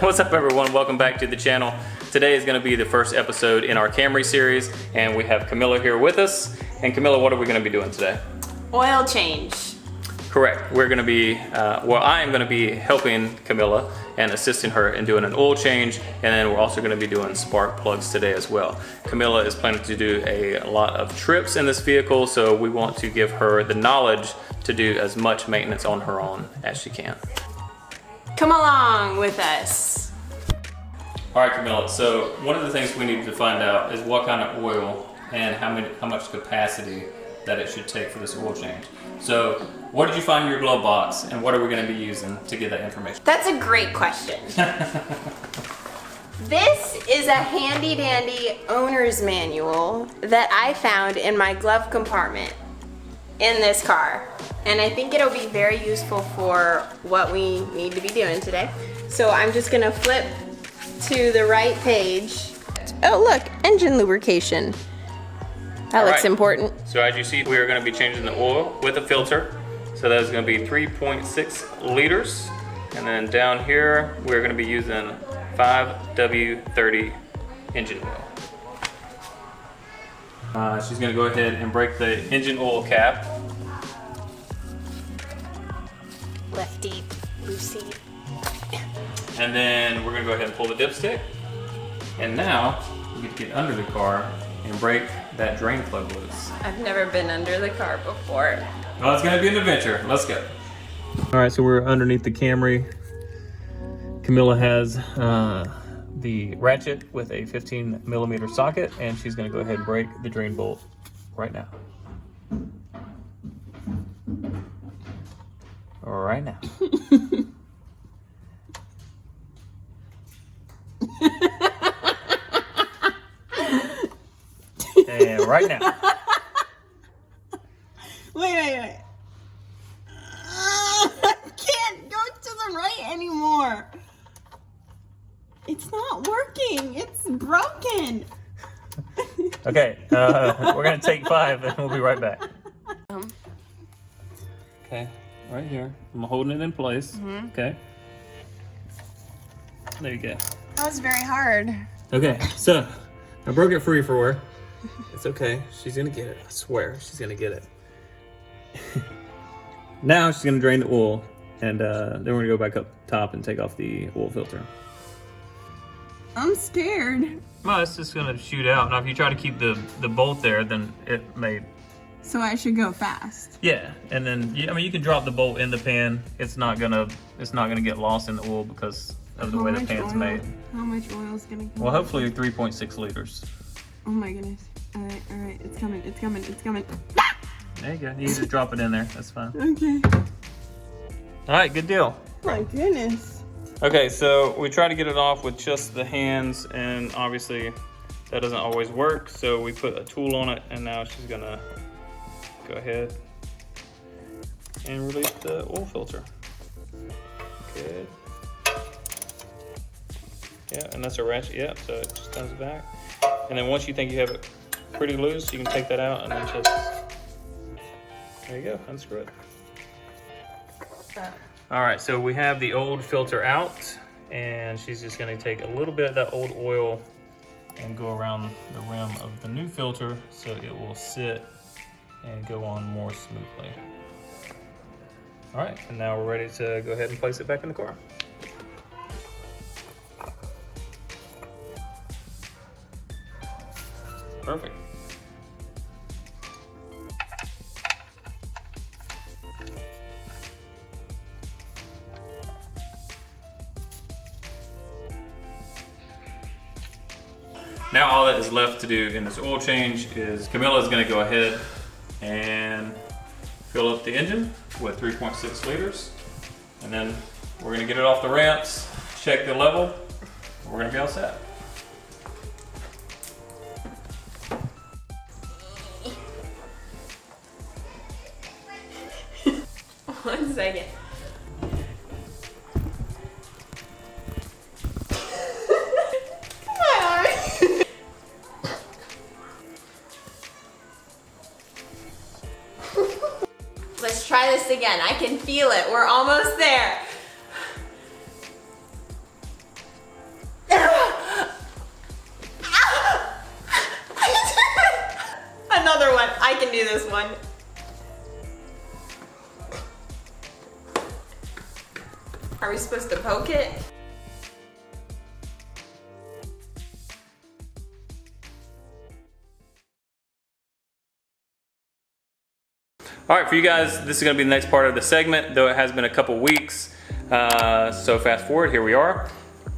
What's up everyone, welcome back to the channel. Today is going to be the first episode in our Camry series and we have Camilla here with us. And Camilla, what are we going to be doing today? Oil change. Correct, we're going to be, I am going to be helping Camilla and assisting her in doing an oil change, and then we're also going to be doing spark plugs today as well. Camilla is planning to do a lot of trips in this vehicle, so we want to give her the knowledge to do as much maintenance on her own as she can. Come along with us. All right, Camilla, so one of the things we need to find out is what kind of oil and how much capacity that it should take for this oil change. So what did you find in your glove box and what are we going to be using to get that information? That's a great question. This is a handy dandy owner's manual that I found in my glove compartment in this car. And I think it'll be very useful for what we need to be doing today. So I'm just gonna flip to the right page. Oh look, engine lubrication. That looks important. So as you see, we are going to be changing the oil with a filter. So that is going to be 3.6 liters. And then down here, we're going to be using 5W30 engine oil. She's going to go ahead and break the engine oil cap. Lefty, loosey. And then we're going to go ahead and pull the dipstick. And now, we get to get under the car and break that drain plug loose. I've never been under the car before. Well, it's gonna be an adventure. Let's go. All right, so we're underneath the Camry. Camilla has the ratchet with a 15mm socket, and she's gonna go ahead and break the drain bolt right now. Right now. And right now. Wait. I can't go to the right anymore. It's not working. It's broken. Okay, we're gonna take 5 and we'll be right back. Okay, right here. I'm holding it in place. Okay. There you go. That was very hard. Okay, so I broke it free for her. It's okay. She's gonna get it. I swear, she's gonna get it. Now she's gonna drain the oil, and then we're gonna go back up top and take off the oil filter. I'm scared. Well, it's just gonna shoot out. Now, if you try to keep the bolt there, then it may. So I should go fast. Yeah, and then you can drop the bolt in the pan. It's not gonna get lost in the oil because of the way the pan's made. How much oil is gonna come? Well, hopefully 3.6 liters. Oh my goodness. All right, it's coming. There you go. You just drop it in there. That's fine. Okay. All right, good deal. My goodness. Okay, so we try to get it off with just the hands, and obviously that doesn't always work. So we put a tool on it, and now she's gonna go ahead and release the oil filter. Good. Yeah, and that's a ratchet. Yeah, so it just comes back. And then once you think you have it pretty loose, you can take that out and then just, there you go, unscrew it. All right, so we have the old filter out, and she's just gonna take a little bit of that old oil and go around the rim of the new filter so it will sit and go on more smoothly. All right, and now we're ready to go ahead and place it back in the car. Perfect. Now all that is left to do in this oil change is Camilla is going to go ahead and fill up the engine with 3.6 liters. And then we're going to get it off the ramps, check the level, and we're going to be all set. One second. Let's try this again. I can feel it. We're almost there. one. I can do this one. Are we supposed to poke it? All right, for you guys, this is gonna be the next part of the segment, though it has been a couple weeks. So fast forward, here we are.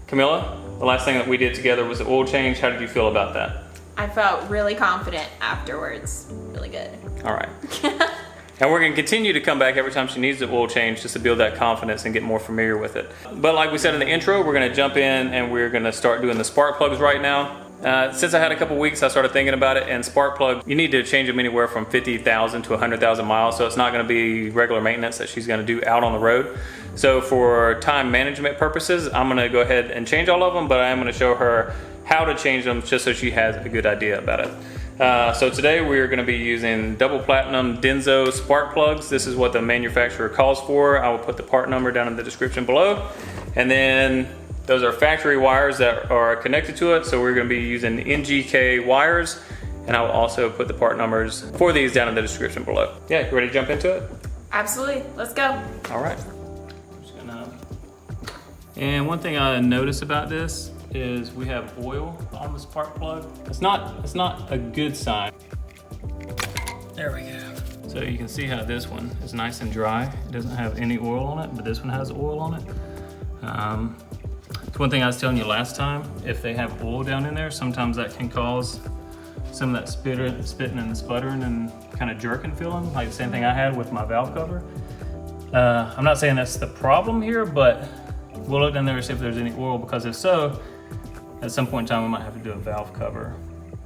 Camilla, the last thing that we did together was the oil change. How did you feel about that? I felt really confident afterwards. Really good. All right. And we're gonna continue to come back every time she needs the oil change just to build that confidence and get more familiar with it. But like we said in the intro, we're gonna jump in and we're gonna start doing the spark plugs right now. Since I had a couple weeks, I started thinking about it, and spark plug, you need to change them anywhere from 50,000 to 100,000 miles, so it's not gonna be regular maintenance that she's gonna do out on the road. So for time management purposes, I'm gonna go ahead and change all of them, but I am gonna show her how to change them just so she has a good idea about it. So today we're gonna be using double platinum Denso spark plugs. This is what the manufacturer calls for. I will put the part number down in the description below. And then those are factory wires that are connected to it. So we're gonna be using NGK wires. And I will also put the part numbers for these down in the description below. Yeah, you ready to jump into it? Absolutely, let's go. All right. And one thing I noticed about this is we have oil on the spark plug. It's not a good sign. There we go. So you can see how this one is nice and dry. It doesn't have any oil on it, but this one has oil on it. It's one thing I was telling you last time. If they have oil down in there, sometimes that can cause some of that spitting and sputtering and kind of jerking feeling, like the same thing I had with my valve cover. I'm not saying that's the problem here, but we'll look down there and see if there's any oil, because if so, at some point in time we might have to do a valve cover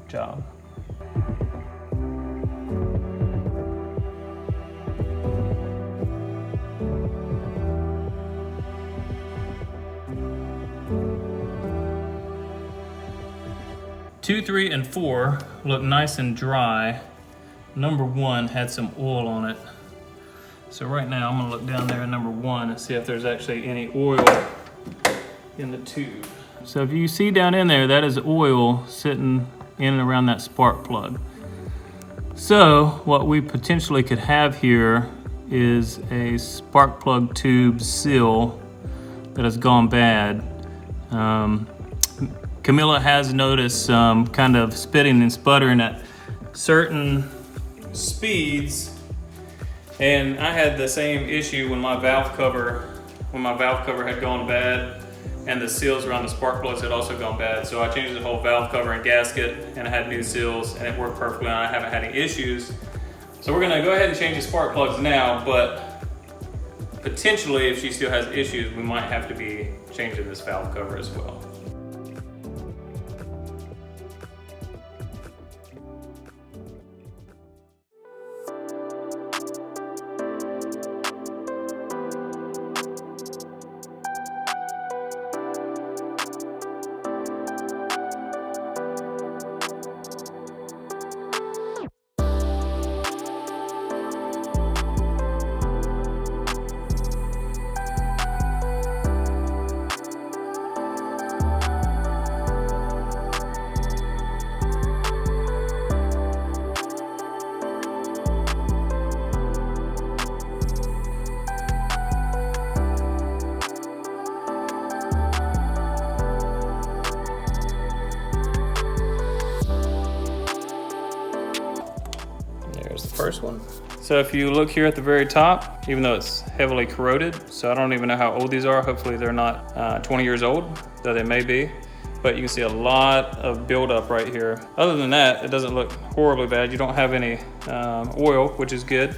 job. Two, 3, and 4 look nice and dry. Number 1 had some oil on it. So right now I'm gonna look down there at number 1 and see if there's actually any oil in the tube. So if you see down in there, that is oil sitting in and around that spark plug. So what we potentially could have here is a spark plug tube seal that has gone bad. Camilla has noticed some kind of spitting and sputtering at certain speeds. And I had the same issue when my valve cover had gone bad, and the seals around the spark plugs had also gone bad. So I changed the whole valve cover and gasket, and I had new seals, and it worked perfectly, and I haven't had any issues. So we're gonna go ahead and change the spark plugs now, but potentially if she still has issues, we might have to be changing this valve cover as well. First one. So if you look here at the very top, even though it's heavily corroded, so I don't even know how old these are. Hopefully they're not 20 years old, though they may be. But you can see a lot of buildup right here. Other than that, it doesn't look horribly bad. You don't have any oil, which is good.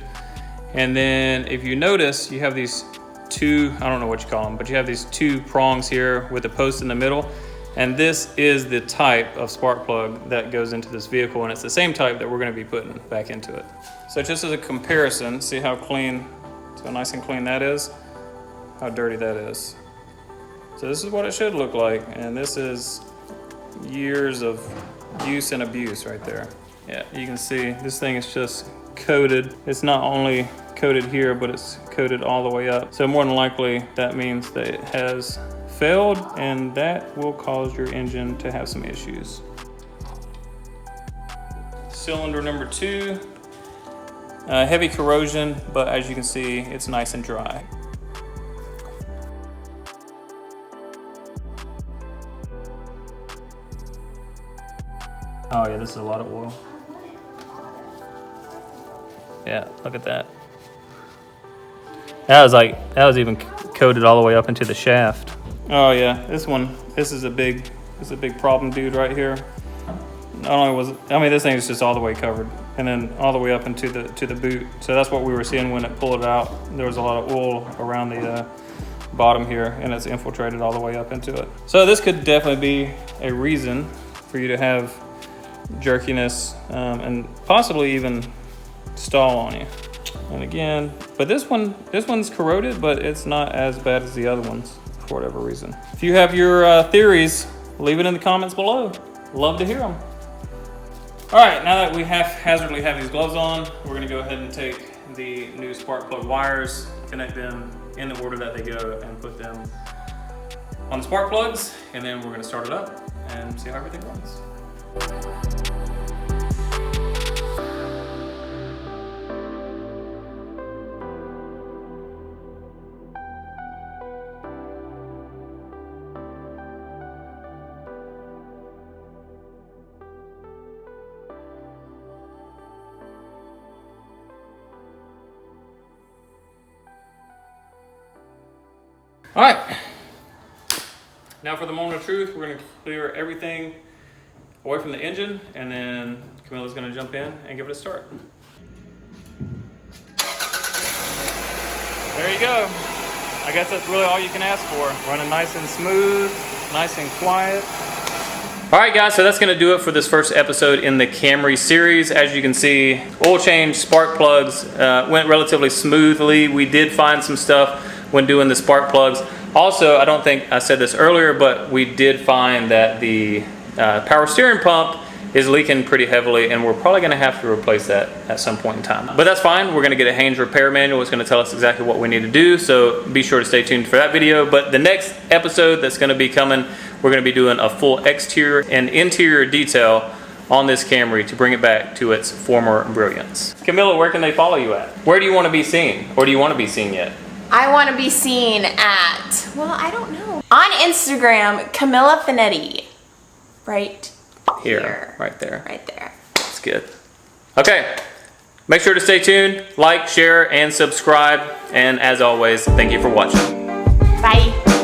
And then if you notice, you have these two, I don't know what you call them, but you have these two prongs here with a post in the middle. And this is the type of spark plug that goes into this vehicle, and it's the same type that we're gonna be putting back into it. So just as a comparison, see how clean, see how nice and clean that is, how dirty that is. So this is what it should look like, and this is years of use and abuse right there. Yeah, you can see this thing is just coated. It's not only coated here, but it's coated all the way up. So more than likely, that means that it has failed, and that will cause your engine to have some issues. cylinder number 2. Heavy corrosion, but as you can see, it's nice and dry. Oh yeah, this is a lot of oil. Yeah, look at that. That was even coated all the way up into the shaft. Oh yeah, this is a big problem, dude, right here. Not only this thing is just all the way covered, and then all the way up into the boot. So that's what we were seeing when it pulled it out. There was a lot of oil around the bottom here, and it's infiltrated all the way up into it. So this could definitely be a reason for you to have jerkiness and possibly even stall on you. And again, but this one's corroded, but it's not as bad as the other ones for whatever reason. If you have your theories, leave it in the comments below. Love to hear them. All right, now that we haphazardly have these gloves on, we're gonna go ahead and take the new spark plug wires, connect them in the order that they go, and put them on the spark plugs, and then we're gonna start it up and see how everything runs. All right, now for the moment of truth, we're gonna clear everything away from the engine, and then Camilla's gonna jump in and give it a start. There you go. I guess that's really all you can ask for. Running nice and smooth, nice and quiet. All right guys, so that's gonna do it for this first episode in the Camry series. As you can see, oil change, spark plugs went relatively smoothly. We did find some stuff when doing the spark plugs. Also, I don't think I said this earlier, but we did find that the power steering pump is leaking pretty heavily, and we're probably gonna have to replace that at some point in time. But that's fine, we're gonna get a Haynes repair manual. It's gonna tell us exactly what we need to do, so be sure to stay tuned for that video. But the next episode that's gonna be coming, we're gonna be doing a full exterior and interior detail on this Camry to bring it back to its former brilliance. Camilla, where can they follow you at? Where do you wanna be seen? Or do you wanna be seen yet? I want to be seen at, well, I don't know. On Instagram, Camilla Finetti. Right here. Right there. Right there. That's good. Okay, make sure to stay tuned, like, share, and subscribe. And as always, thank you for watching. Bye.